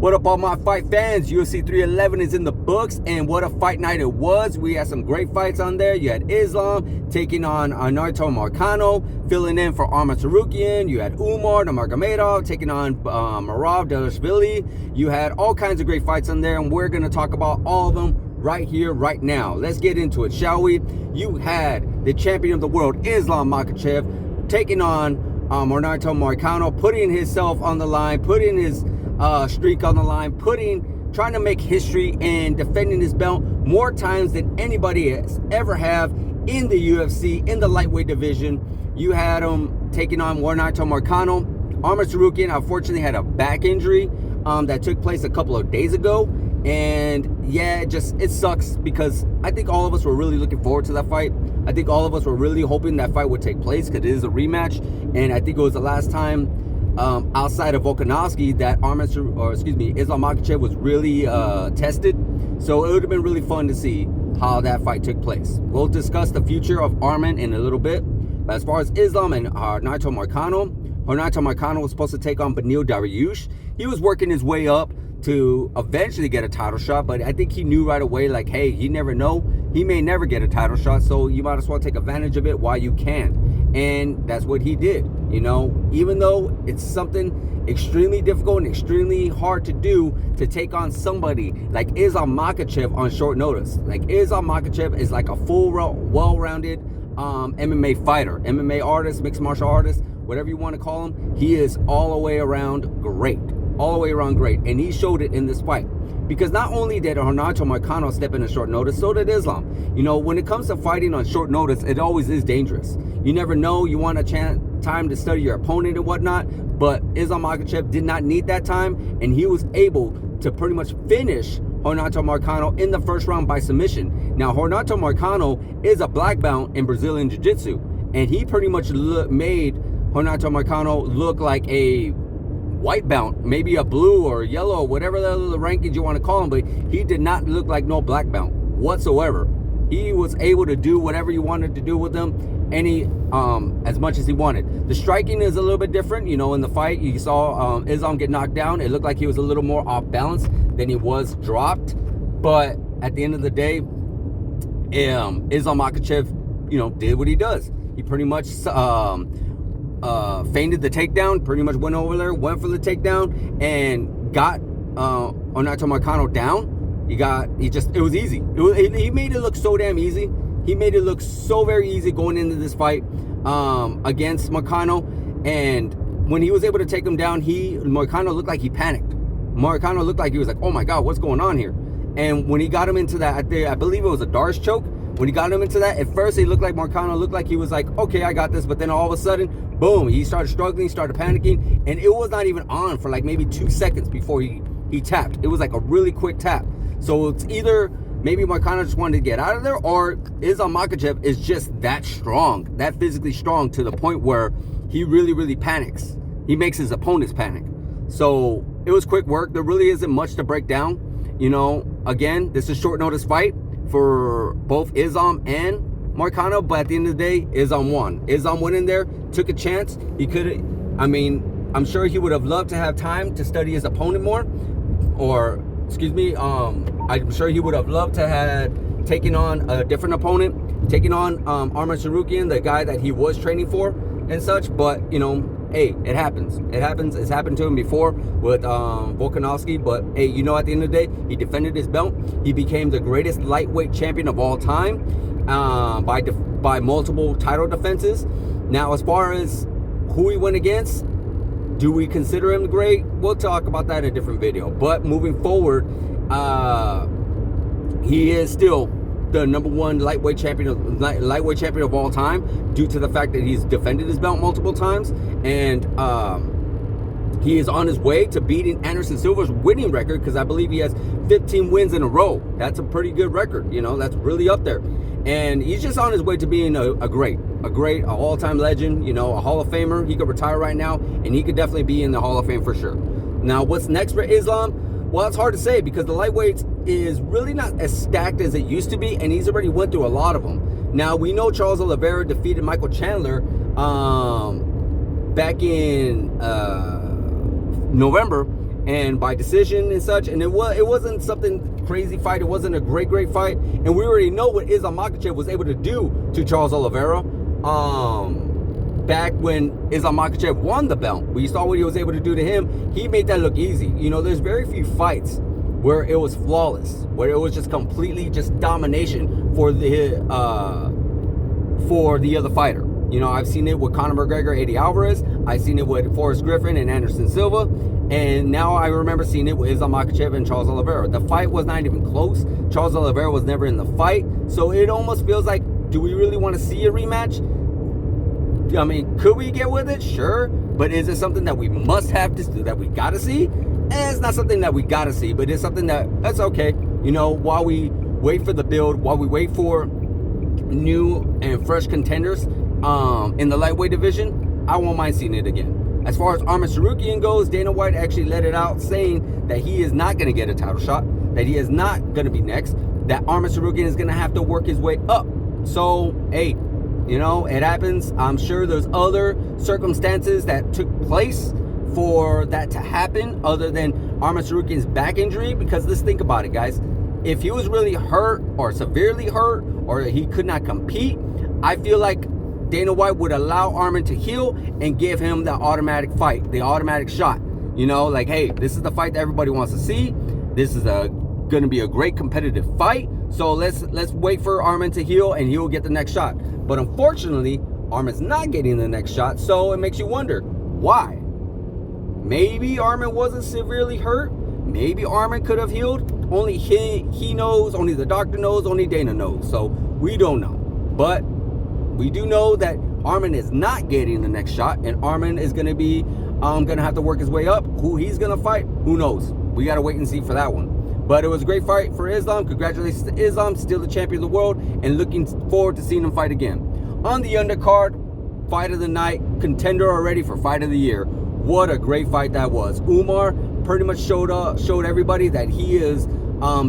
What up, all my fight fans? UFC 311 is in the books, and what a fight night it was. We had some great fights on there. You had Islam taking on Naito Marcano, filling in for Arman Tsarukyan. You had Umar Nurmagomedov taking on Merab Dvalishvili. You had all kinds of great fights on there, and we're going to talk about all of them right here, right now. Let's get into it, shall we? You had the champion of the world, Islam Makhachev, taking on Naito Marcano, putting himself on the line, putting his streak on the line, trying to make history and defending his belt more times than anybody has ever have in the UFC, in the lightweight division. You had him taking on Naito Marcano. Arman Tsarukyan unfortunately had a back injury that took place a couple of days ago. And yeah, it sucks because I think all of us were really looking forward to that fight. I think all of us were really hoping that fight would take place because it is a rematch. And I think it was the last time outside of Volkanovski that Islam Makhachev was really tested. So it would have been really fun to see how that fight took place. We'll discuss the future of Arman in a little bit. But as far as Islam and Naito Marcano was supposed to take on Beneil Dariush. He was working his way up to eventually get a title shot, but I think he knew right away, like, hey, you never know. He may never get a title shot, so you might as well take advantage of it while you can. And that's what he did. You know, even though it's something extremely difficult and extremely hard to do to take on somebody like Islam Makhachev on short notice. Like, Islam Makhachev is like a full, well-rounded MMA fighter, MMA artist, mixed martial artist, whatever you want to call him. He is all the way around great. All the way around great. And he showed it in this fight. Because not only did Naito Marcano step in a short notice, so did Islam. You know, when it comes to fighting on short notice, it always is dangerous. You never know. You want a time to study your opponent and whatnot. But Islam Makhachev did not need that time. And he was able to pretty much finish Naito Marcano in the first round by submission. Now, Naito Marcano is a black belt in Brazilian Jiu-Jitsu. And he pretty much made Naito Marcano look like a white belt, maybe a blue or yellow, whatever the rankings you want to call him, but he did not look like no black belt whatsoever. He was able to do whatever you wanted to do with him, as much as he wanted. The striking is a little bit different. You know, in the fight, you saw Islam get knocked down. It looked like he was a little more off balance than he was dropped. But at the end of the day, Islam Makhachev, you know, did what he does. He pretty much feinted the takedown, pretty much went over there, went for the takedown, and got Naito Marcano down. It was easy. He made it look so damn easy. He made it look so very easy going into this fight against Marcano. And when he was able to take him down, Marcano looked like he panicked. Marcano looked like he was like, oh my God, what's going on here? And when he got him into that, I believe it was a Darce choke. When he got him into that, at first Marcano looked like he was like, okay, I got this. But then all of a sudden, boom, he started struggling, started panicking. And it was not even on for like maybe 2 seconds before he tapped. It was like a really quick tap. So it's either maybe Marcano just wanted to get out of there, or Islam Makhachev is just that strong, that physically strong to the point where he really, really panics. He makes his opponents panic. So it was quick work. There really isn't much to break down. You know, again, this is a short notice fight for both Islam and Marcano, but at the end of the day, Islam won. Islam went in there, took a chance. He could, I'm sure he would have loved to have time to study his opponent more, I'm sure he would have loved to have taken on a different opponent, taking on Arman Tsarukyan, the guy that he was training for and such. But, you know, hey, it happens. It happens. It's happened to him before with Volkanovski. But, hey, you know, at the end of the day, he defended his belt. He became the greatest lightweight champion of all time by multiple title defenses. Now, as far as who he went against, do we consider him great? We'll talk about that in a different video. But moving forward, he is still the #1 lightweight champion of all time, due to the fact that he's defended his belt multiple times, and he is on his way to beating Anderson Silva's winning record, because I believe he has 15 wins in a row. That's a pretty good record. You know, that's really up there. And he's just on his way to being a great all-time legend, you know, a Hall of Famer. He could retire right now, and he could definitely be in the Hall of Fame for sure. Now, what's next for Islam? Well, it's hard to say, because the lightweights is really not as stacked as it used to be, and he's already went through a lot of them. Now, we know Charles Oliveira defeated Michael Chandler back in November, and by decision and such. And it wasn't something crazy fight. It wasn't a great fight. And we already know what Islam Makhachev was able to do to Charles Oliveira. Back when Islam Makhachev won the belt, we saw what he was able to do to him. He made that look easy. You know, there's very few fights where it was flawless, where it was just completely just domination for the other fighter. You know, I've seen it with Conor McGregor, Eddie Alvarez. I've seen it with Forrest Griffin and Anderson Silva. And now I remember seeing it with Islam Makhachev and Charles Oliveira. The fight was not even close. Charles Oliveira was never in the fight. So it almost feels like, do we really want to see a rematch? I mean, could we get with it? Sure. But is it something that we must have to do, that we got to see? It's not something that we got to see, but it's something that's okay. You know, while we wait for the build, while we wait for new and fresh contenders in the lightweight division, I won't mind seeing it again. As far as Arman Tsarukyan goes, Dana White actually let it out saying that he is not going to get a title shot, that he is not going to be next, that Arman Tsarukyan is going to have to work his way up. So, hey, you know, it happens. I'm sure there's other circumstances that took place for that to happen other than Arman Tsarukyan's back injury, because let's think about it, guys. If he was really hurt or severely hurt or he could not compete, I feel like Dana White would allow Arman to heal and give him the automatic fight, the automatic shot. You know, like, hey, this is the fight that everybody wants to see. This is going to be a great competitive fight. So let's wait for Arman to heal and he'll get the next shot. But unfortunately, Arman's not getting the next shot. So it makes you wonder, why? Maybe Arman wasn't severely hurt. Maybe Arman could have healed. Only he knows, only the doctor knows, only Dana knows. So we don't know. But we do know that Arman is not getting the next shot, and Arman is going to be going to have to work his way up. Who he's going to fight, who knows? We got to wait and see for that one. But it was a great fight for Islam. Congratulations to Islam, still the champion of the world, and looking forward to seeing him fight again. On the undercard, fight of the night, contender already for fight of the year. What a great fight that was. Umar pretty much showed everybody that he is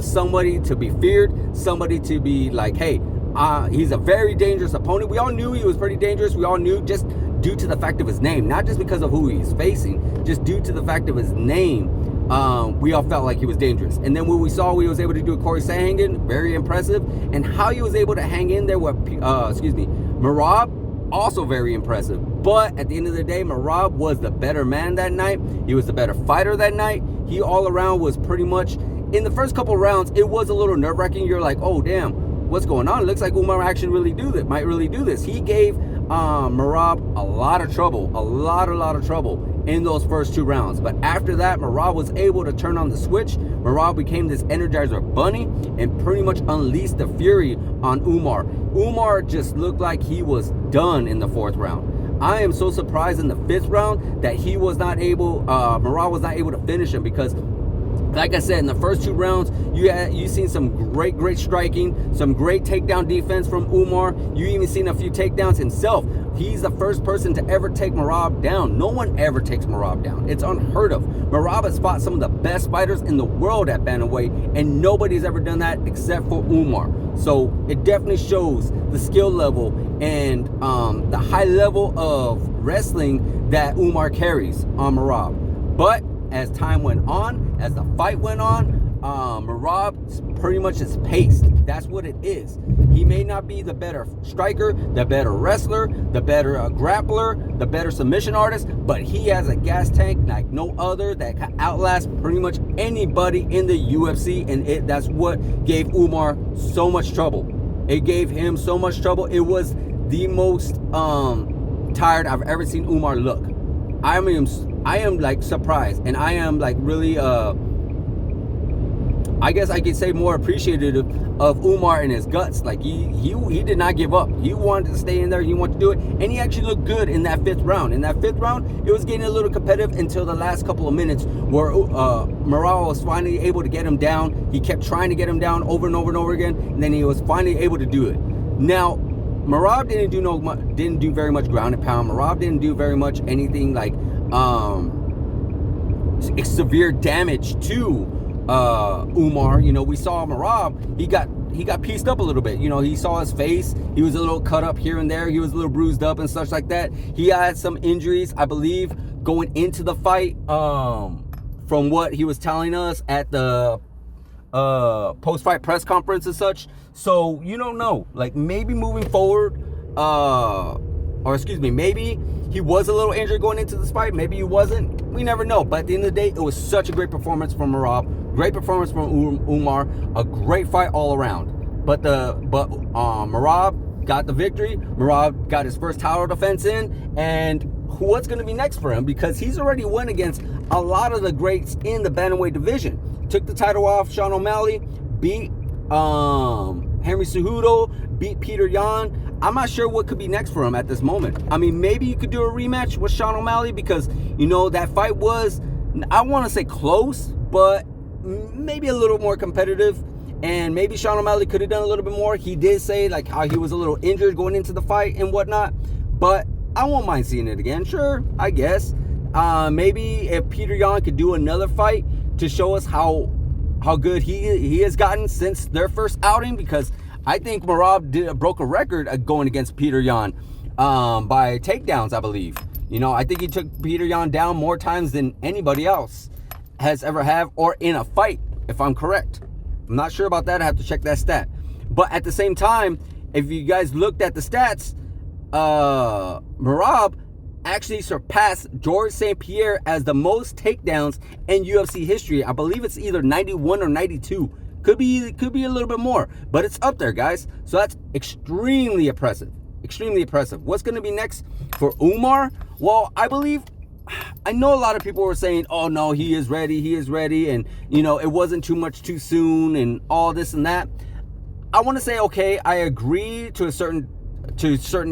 somebody to be feared, somebody to be like, hey, he's a very dangerous opponent. We all knew he was pretty dangerous. We all knew just due to the fact of his name, not just because of who he's facing, just due to the fact of his name. We all felt like he was dangerous. And then what we saw, he was able to do with Corey Sandhagen, very impressive. And how he was able to hang in there with, Merab, also very impressive. But at the end of the day, Merab was the better man that night. He was the better fighter that night. He all around was pretty much, in the first couple rounds, it was a little nerve-wracking. You're like, oh, damn, what's going on? It looks like Umar actually might really do this. He gave Merab a lot of trouble, a lot of trouble in those first two rounds. But after that, Merab was able to turn on the switch. Merab became this Energizer Bunny and pretty much unleashed the fury on Umar. Umar just looked like he was done in the fourth round. I am so surprised in the fifth round that he was not able, Merab was not able to finish him, because like I said, in the first two rounds, you seen some great striking, some great takedown defense from Umar. You even seen a few takedowns himself. He's the first person to ever take Merab down. No one ever takes Merab down. It's unheard of. Merab has fought some of the best fighters in the world at bantamweight, and nobody's ever done that except for Umar. So it definitely shows the skill level and the high level of wrestling that Umar carries on Merab. But as time went on, as the fight went on, Merab pretty much is paced. That's what it is. He may not be the better striker, the better wrestler, the better grappler, the better submission artist, but he has a gas tank like no other that can outlast pretty much anybody in the UFC, and that's what gave Umar so much trouble. It gave him so much trouble. It was the most tired I've ever seen Umar look. I am like surprised, and I am like really I guess I could say more appreciative of Umar and his guts. Like he did not give up. He wanted to stay in there. He wanted to do it, and he actually looked good in that fifth round. In that fifth round, it was getting a little competitive until the last couple of minutes, where Merab was finally able to get him down. He kept trying to get him down over and over again, and then he was finally able to do it. Now, Merab didn't do very much ground and pound. Merab didn't do very much anything like severe damage to Umar. You know, we saw Merab, he got pieced up a little bit. You know, he saw his face, he was a little cut up here and there, he was a little bruised up and such like that. He had some injuries, I believe, going into the fight from what he was telling us at the post-fight press conference and such. So you don't know. Like, maybe moving forward, maybe he was a little injured going into this fight. Maybe he wasn't. We never know. But at the end of the day, it was such a great performance from Merab. Great performance from Umar. A great fight all around. But Merab got the victory. Merab got his first title defense in. And what's going to be next for him? Because he's already won against a lot of the greats in the bantamweight division. Took the title off Sean O'Malley. Beat Henry Cejudo. Beat Peter Yan. I'm not sure what could be next for him at this moment. I mean, maybe you could do a rematch with Sean O'Malley because, you know, that fight was, I want to say close, but maybe a little more competitive. And maybe Sean O'Malley could have done a little bit more. He did say, like, how he was a little injured going into the fight and whatnot. But I won't mind seeing it again. Sure, I guess. Maybe if Peter Yan could do another fight to show us how good he has gotten since their first outing, because I think Merab broke a record going against Peter Yan by takedowns, I believe. You know, I think he took Peter Yan down more times than anybody else has ever have, or in a fight, if I'm correct. I'm not sure about that. I have to check that stat. But at the same time, if you guys looked at the stats, Merab actually surpassed Georges St-Pierre as the most takedowns in UFC history. I believe it's either 91 or 92. Could be a little bit more, but it's up there, guys. So that's extremely impressive. Extremely impressive. What's going to be next for Umar? Well, I know a lot of people were saying, oh no, he is ready, and you know, it wasn't too much too soon and all this and that. I want to say, okay, I agree to a certain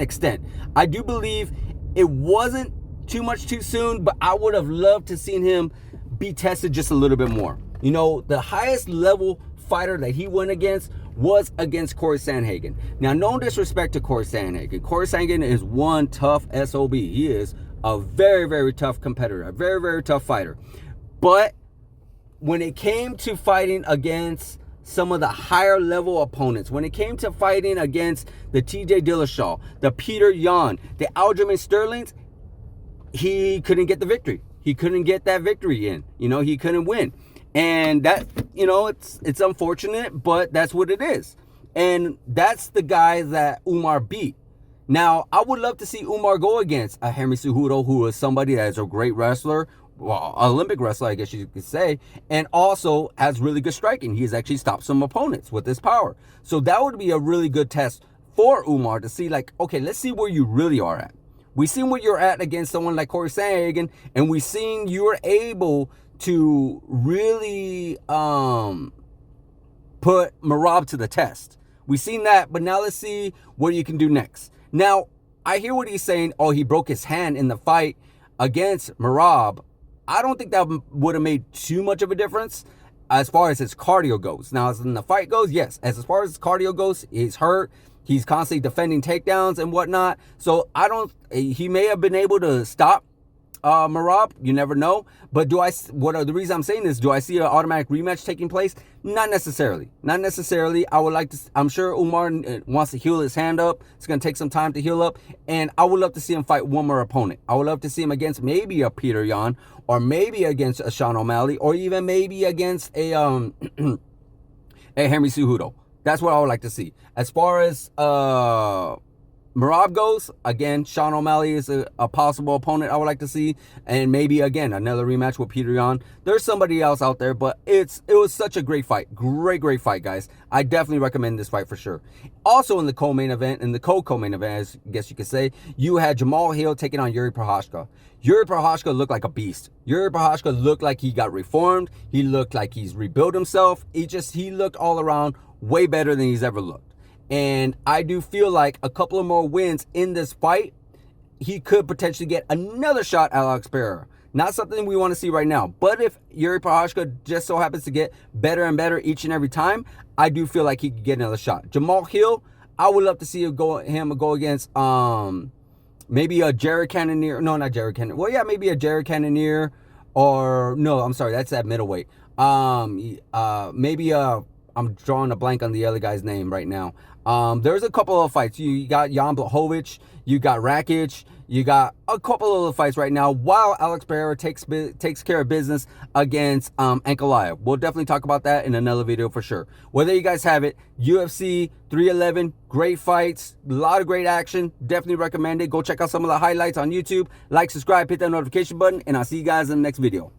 extent. I do believe it wasn't too much too soon, but I would have loved to seen him be tested just a little bit more. You know, the highest level fighter that he went against was against Corey Sandhagen. Now, no disrespect to Corey Sandhagen. Corey Sandhagen is one tough SOB. He is a very, very tough competitor, a very, very tough fighter. But when it came to fighting against some of the higher level opponents, when it came to fighting against the TJ Dillashaw, the Peter Yan, the Aljamain Sterlings, he couldn't get the victory. He couldn't get that victory in. You know, he couldn't win. And that, you know, it's unfortunate, but that's what it is. And that's the guy that Umar beat. Now, I would love to see Umar go against a Henry Cejudo, who is somebody that is a great wrestler, well, Olympic wrestler, I guess you could say, and also has really good striking. He's actually stopped some opponents with his power. So that would be a really good test for Umar to see, like, okay, let's see where you really are at. We've seen where you're at against someone like Corey Sandhagen, and we've seen you're able to really put Merab to the test. We've seen that, but now let's see what you can do next. Now, I hear what he's saying. Oh, he broke his hand in the fight against Merab. I don't think that would have made too much of a difference as far as his cardio goes. Now, as in the fight goes, yes. As far as his cardio goes, he's hurt. He's constantly defending takedowns and whatnot. So he may have been able to stop Merab, you never know. But the reason I'm saying this, do I see an automatic rematch taking place? Not necessarily. Not necessarily. I'm sure Umar wants to heal his hand up. It's going to take some time to heal up. And I would love to see him fight one more opponent. I would love to see him against maybe a Peter Yan, or maybe against a Sean O'Malley, or even maybe against a Henry Cejudo. That's what I would like to see. As far as Merab goes, again, Sean O'Malley is a possible opponent I would like to see, and maybe again another rematch with Peter Yan. There's somebody else out there, but it was such a great fight, great fight, guys. I definitely recommend this fight for sure. Also in the co-main event, in the co-main event, as I guess you could say, you had Jamal Hill taking on Yuri Prochazka. Yuri Prochazka looked like a beast. Yuri Prochazka looked like he got reformed. He looked like he's rebuilt himself. He looked all around way better than he's ever looked. And I do feel like a couple of more wins in this fight, he could potentially get another shot at Alex Pereira. Not something we want to see right now. But if Yuri Prochazka just so happens to get better and better each and every time, I do feel like he could get another shot. Jamal Hill, I would love to see him go against maybe a Jared Cannonier. No, not Jared Cannonier. Well, yeah, maybe a Jared Cannonier, or no, I'm sorry, that's at middleweight. Maybe I'm drawing a blank on the other guy's name right now. There's a couple of fights. You got Jan Blachowicz, you got Rakic, you got a couple of fights right now while Alex Pereira takes care of business against Ankalaev. We'll definitely talk about that in another video for sure. Whether you guys have it, UFC 311, great fights, a lot of great action. Definitely recommend it. Go check out some of the highlights on YouTube. Like, subscribe, hit that notification button, and I'll see you guys in the next video.